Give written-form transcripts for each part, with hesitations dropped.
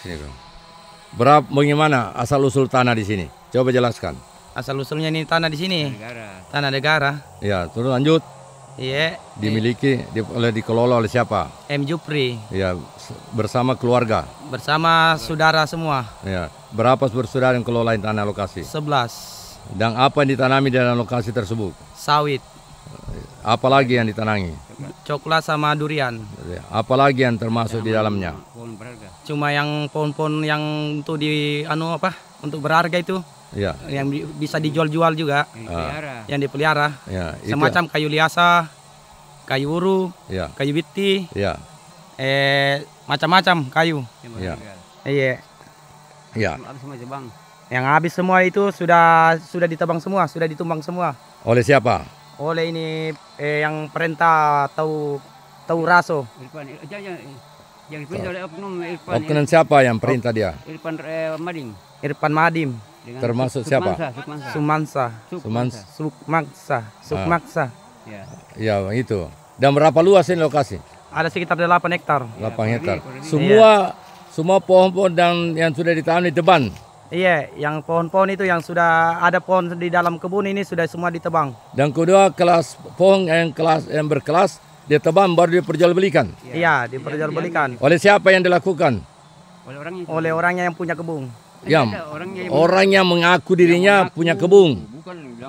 Sini, Bang. Bagaimana asal usul tanah di sini? Coba jelaskan. Asal usulnya ini tanah di sini. Negara. Tanah negara. Ya, terus lanjut. Iya. Dimiliki, dikelola oleh siapa? M. Jupri. Ya, bersama keluarga. Bersama saudara semua. Ya, berapa bersaudara yang kelola tanah lokasi? 11. Dan apa yang ditanami di dalam lokasi tersebut? Sawit. Apalagi yang ditanami? Coklat sama durian. Apalagi yang termasuk di dalamnya? Pohon berharga. Cuma yang pohon-pohon yang untuk untuk berharga itu. Ya. Yang bisa dijual-jual juga. Yang dipelihara. Ya, itu. Semacam kayu liasa, kayu uru, Ya. kayu biti, Ya. macam-macam kayu. Ya. Iya. Ya. Yang habis semua itu sudah ditebang semua, sudah ditumbang semua. Oleh siapa? Oleh ini yang perintah tahu raso. Yang diperintah oleh oknum Irfan. Oknum siapa yang perintah dia? Irfan Mading. Irfan Madim. Termasuk siapa? Sumansa. Sukmaksa. Ya. Ya, itu. Dan berapa luas ini lokasi? Ada sekitar 8 hektar. 8 hektar. Semua pohon-pohon dan yang sudah ditanam ditebang. Iya, yang pohon-pohon itu yang sudah ada pohon di dalam kebun ini sudah semua ditebang. Dan kedua pohon yang berkelas dia tebang baru diperjualbelikan. Iya, diperjualbelikan. Oleh siapa yang dilakukan? Oleh orangnya yang punya kebun. Ya, orang yang mengaku dirinya punya kebun.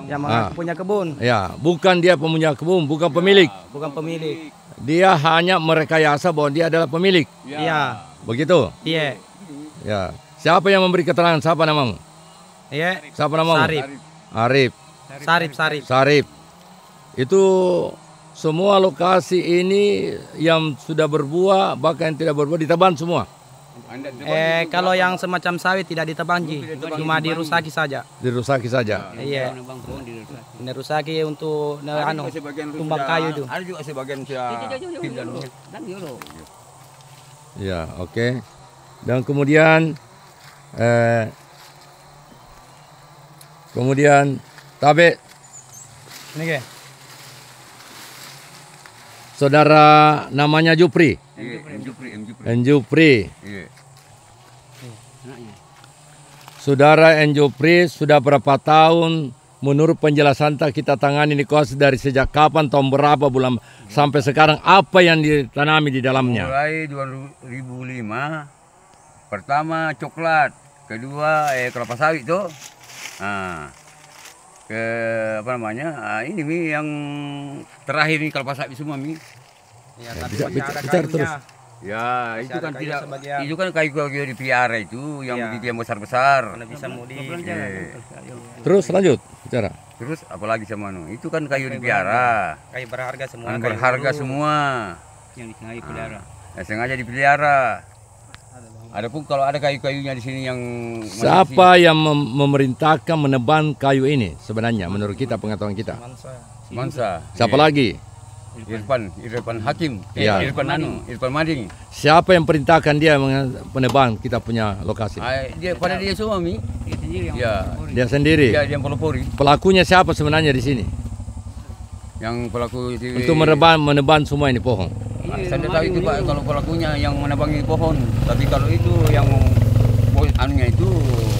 Yang mengaku punya kebun. Ya, bukan dia punya kebun, bukan pemilik. Bukan pemilik. Dia hanya merekayasa bahwa dia adalah pemilik. Iya. Begitu? Iya. Ya. Siapa yang memberi keterangan? Siapa namamu? Iya. Siapa namamu? Sarip. Arif. Sarip. Itu semua lokasi ini yang sudah berbuah, bahkan yang tidak berbuah ditebang semua. Kalau yang semacam sawit tidak ditebang, cuma dirusaki saja. Dirusaki saja. Iya. Dirusaki untuk tumbang kayu itu. Ada juga sebagian Ya, oke. Dan kemudian Tabe. Ini Saudara namanya Jupri. M. Jupri. Iya. Saudara Jupri sudah berapa tahun menurut penjelasan kita tangani di kos dari sejak kapan, tahun berapa, bulan sampai sekarang, apa yang ditanami di dalamnya? Mulai 2005 pertama coklat, kedua kelapa sawit tuh. Nah, ini Mi yang terakhir ini kelapa sawit semua Mi. Ya, tapi bisa masih ada bicara kayunya. terus. Ya, itu kan kayu tidak, sebagian. itu kan kayu-kayu dipelihara itu yang Iya. begitu yang besar-besar. Mana bisa mau Terus lanjut bicara. Terus apalagi sama itu kan kayu dipelihara. kayu berharga semua. Yang kayu berharga dulu. semua. Yang disengaja pelihara. Yang sengaja dipelihara. Adapun kalau ada kayu-kayunya di sini yang Siapa yang memerintahkan menebang kayu ini sebenarnya menurut kita, pengetahuan kita? Mansa. Siapa lagi? Irfan Hakim. Iya. Irfan Mading. Siapa yang perintahkan dia menebang kita punya lokasi? Pada dia semua Mi. Dia sendiri yang Ya. Dia sendiri. Ya, dia yang pelopori. Pelakunya siapa sebenarnya di sini? Yang pelaku Untuk menebang semua ini pohon. Saya tidak tahu itu Pak, kalau pelakunya yang menebangi pohon. Tapi kalau itu yang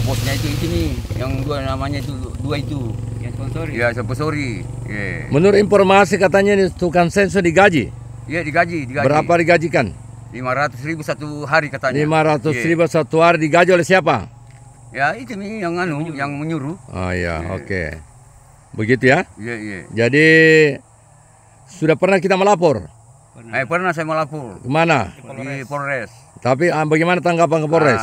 bosnya itu nih, yang namanya itu dua itu. yang sponsori. Ya, sponsori. Yeah. Menurut informasi katanya ini tukang senso digaji. Iya, digaji. Berapa digajikan? 500.000 satu hari katanya. 500.000 satu hari, digaji oleh siapa? Ya, itu nih yang yang menyuruh. Oh ya, Iya. oke. Begitu ya? Iya. Jadi sudah pernah kita melapor? Pernah saya melapor. Kemana? Di Polres. Tapi bagaimana tanggapan ke Polres?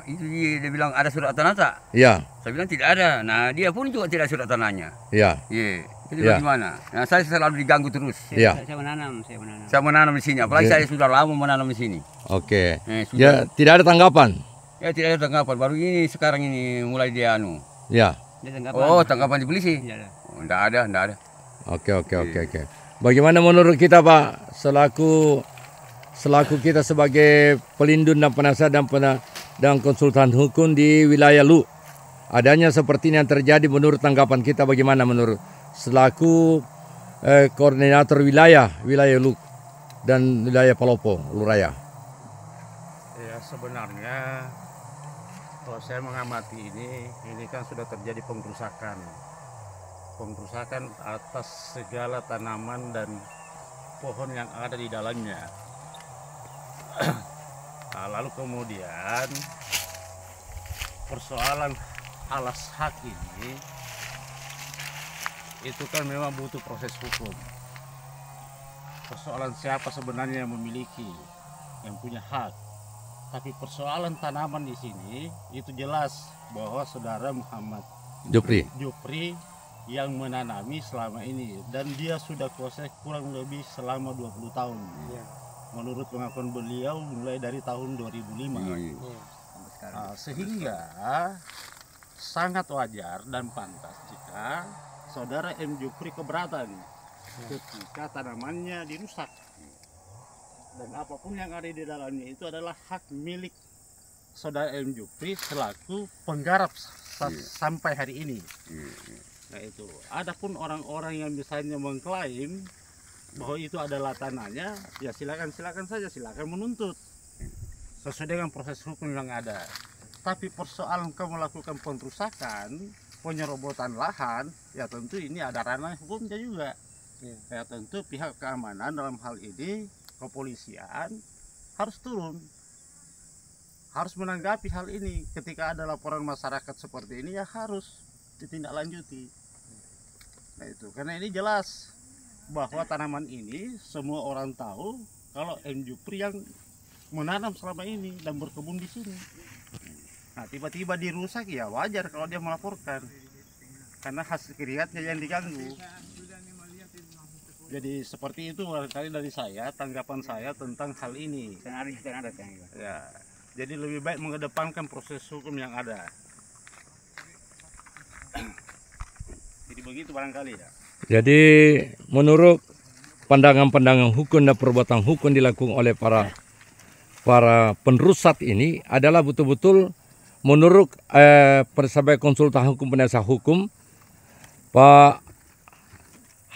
Itu dia bilang ada surat tanah tak? Ya, Saya bilang tidak ada. Nah, dia pun juga tidak surat tanahnya. ya, Iya. Itu Ya. bagaimana? Nah, saya selalu diganggu terus. ya. Saya menanam. Saya menanam di sini, apalagi Ya. saya sudah lama menanam di sini. Oke. Sudah. Ya, tidak ada tanggapan. Ya tidak ada tanggapan. Baru ini sekarang ini mulai dia Ya. tanggapan di polisi. Tidak ada. Oh, enggak ada. Oke. Bagaimana menurut kita, Pak, selaku kita sebagai pelindung dan penasihat dan konsultan hukum di wilayah Lu, adanya seperti ini yang terjadi, menurut tanggapan kita bagaimana menurut selaku koordinator wilayah Lu dan wilayah Palopo, Luraya? Ya, Sebenarnya kalau saya mengamati ini kan sudah terjadi pengrusakan atas segala tanaman dan pohon yang ada di dalamnya. Nah, lalu kemudian persoalan alas hak ini itu kan memang butuh proses hukum. Persoalan siapa sebenarnya yang memiliki, yang punya hak. Tapi persoalan tanaman di sini itu jelas bahwa saudara Muhammad Jupri yang menanami selama ini, dan dia sudah kuasai kurang lebih selama 20 tahun. Ya. Menurut pengakuan beliau mulai dari tahun 2005. Nah, sehingga sangat wajar dan pantas jika saudara M. Jupri keberatan ketika tanamannya dirusak. Dan apapun yang ada di dalamnya itu adalah hak milik saudara M. Jupri selaku penggarap sampai hari ini. Nah itu, adapun orang-orang yang misalnya mengklaim bahwa itu adalah tanahnya, ya silakan saja, silakan menuntut sesuai dengan proses hukum yang ada. Tapi persoalan kamu melakukan pengrusakan, penyerobotan lahan, ya tentu ini ada ranah hukumnya juga. Ya tentu pihak keamanan dalam hal ini kepolisian harus turun, harus menanggapi hal ini. Ketika ada laporan masyarakat seperti ini ya harus ditindaklanjuti. Nah itu, karena ini jelas bahwa tanaman ini semua orang tahu kalau M. Jupri yang menanam selama ini dan berkebun di sini. Nah tiba-tiba dirusak, ya wajar kalau dia melaporkan karena hasil keringatnya yang diganggu. Jadi seperti itu barangkali dari saya, tanggapan saya tentang hal ini. Ya, jadi lebih baik mengedepankan proses hukum yang ada. Jadi begitu barangkali ya. Jadi menurut pandangan-pandangan hukum dan perbuatan hukum dilakukan oleh para penerusat ini adalah betul-betul menurut sebagai konsultan hukum penasihat hukum Pak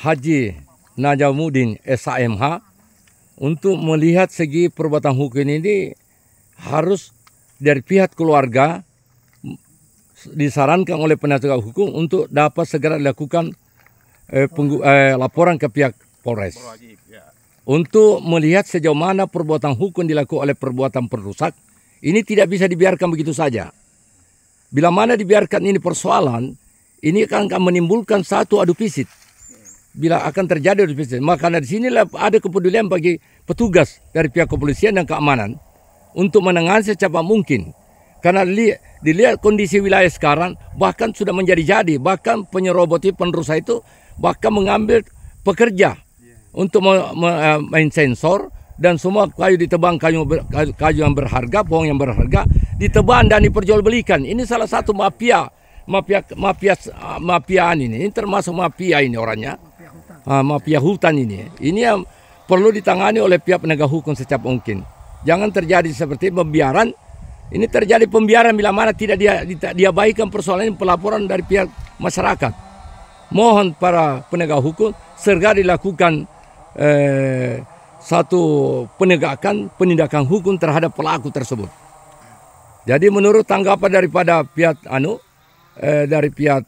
Haji Najamuddin SHMH, untuk melihat segi perbuatan hukum ini harus dari pihak keluarga disarankan oleh penasihat hukum untuk dapat segera dilakukan laporan ke pihak Polres untuk melihat sejauh mana perbuatan hukum dilakukan oleh perbuatan perusak. Ini tidak bisa dibiarkan begitu saja. Bila mana dibiarkan ini persoalan, ini akan menimbulkan satu adu pisit. Bila akan terjadi adu pisit, maka dari sinilah ada kepedulian bagi petugas dari pihak kepolisian dan keamanan untuk menangani secepat mungkin. Karena dilihat kondisi wilayah sekarang bahkan sudah menjadi-jadi, bahkan penyeroboti penerusak itu bahkan mengambil pekerja untuk main sensor, dan semua kayu ditebang, kayu yang berharga, pohon yang berharga ditebang dan diperjualbelikan. Ini salah satu mafia ini termasuk mafia ini orangnya, mafia hutan ini yang perlu ditangani oleh pihak penegak hukum secepat mungkin. Jangan terjadi seperti pembiaran. Ini terjadi pembiaran bila mana tidak diabaikan persoalan ini, pelaporan dari pihak masyarakat. Mohon para penegak hukum segera dilakukan satu penindakan hukum terhadap pelaku tersebut. Jadi menurut tanggapan daripada pihak dari pihak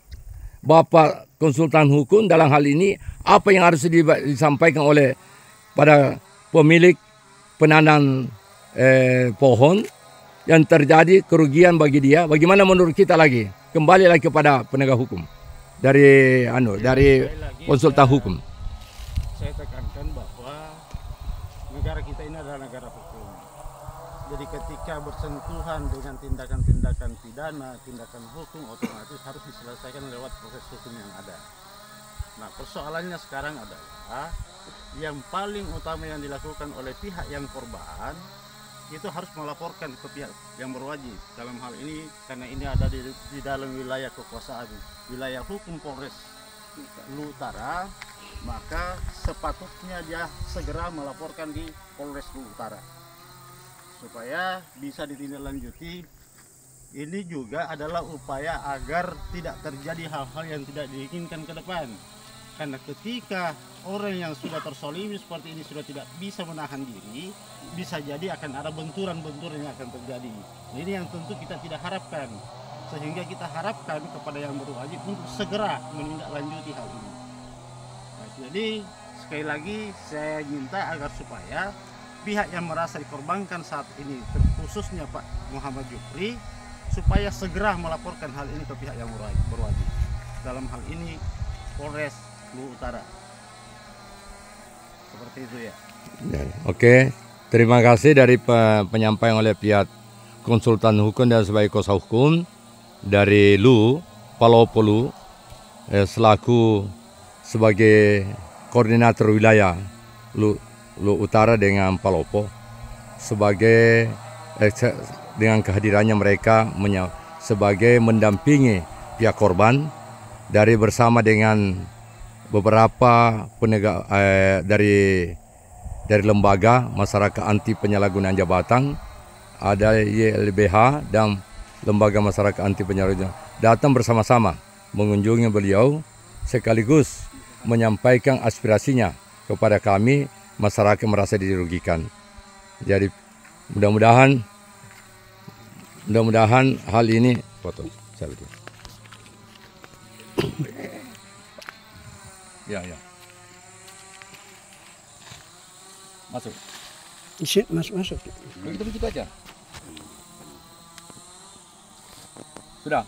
Bapak konsultan hukum dalam hal ini, apa yang harus disampaikan oleh pada pemilik penanam pohon yang terjadi kerugian bagi dia, bagaimana menurut kita lagi? Kembali lagi kepada penegak hukum dari konsultan hukum. Saya tekankan bahwa negara kita ini adalah negara hukum. Jadi ketika bersentuhan dengan tindakan-tindakan pidana, tindakan hukum, otomatis harus diselesaikan lewat proses hukum yang ada. Nah persoalannya sekarang adalah yang paling utama yang dilakukan oleh pihak yang korban itu harus melaporkan ke pihak yang berwajib dalam hal ini, karena ini ada di dalam wilayah kekuasaan wilayah hukum Polres Lu Utara, maka sepatutnya dia segera melaporkan di Polres Lu Utara supaya bisa ditindaklanjuti. Ini juga adalah upaya agar tidak terjadi hal-hal yang tidak diinginkan ke depan. Karena ketika orang yang sudah tersolimi seperti ini sudah tidak bisa menahan diri, bisa jadi akan ada benturan-benturan yang akan terjadi. Nah, ini yang tentu kita tidak harapkan. Sehingga kita harapkan kepada yang berwajib untuk segera menindaklanjuti hal ini. Nah, jadi sekali lagi saya minta agar supaya pihak yang merasa dikorbankan saat ini, khususnya Pak Muhammad Jupri, supaya segera melaporkan hal ini ke pihak yang berwajib. Dalam hal ini Polres Luwu Utara. Seperti itu ya. Oke, terima kasih dari penyampaian oleh pihak konsultan hukum dan sebagai kuasa hukum dari Luwu, Palopo Luwu, selaku sebagai koordinator wilayah Luwu Utara dengan Palopo, sebagai dengan kehadirannya mereka sebagai mendampingi pihak korban dari bersama dengan beberapa penegak dari lembaga masyarakat anti penyalahgunaan jabatan, ada YLBH dan lembaga masyarakat anti penyalahgunaan datang bersama-sama mengunjungi beliau sekaligus menyampaikan aspirasinya kepada kami, masyarakat merasa dirugikan. Jadi mudah-mudahan hal ini foto saya betul. Ya. Masuk. Masuk. Kita bicara aja. Sudah.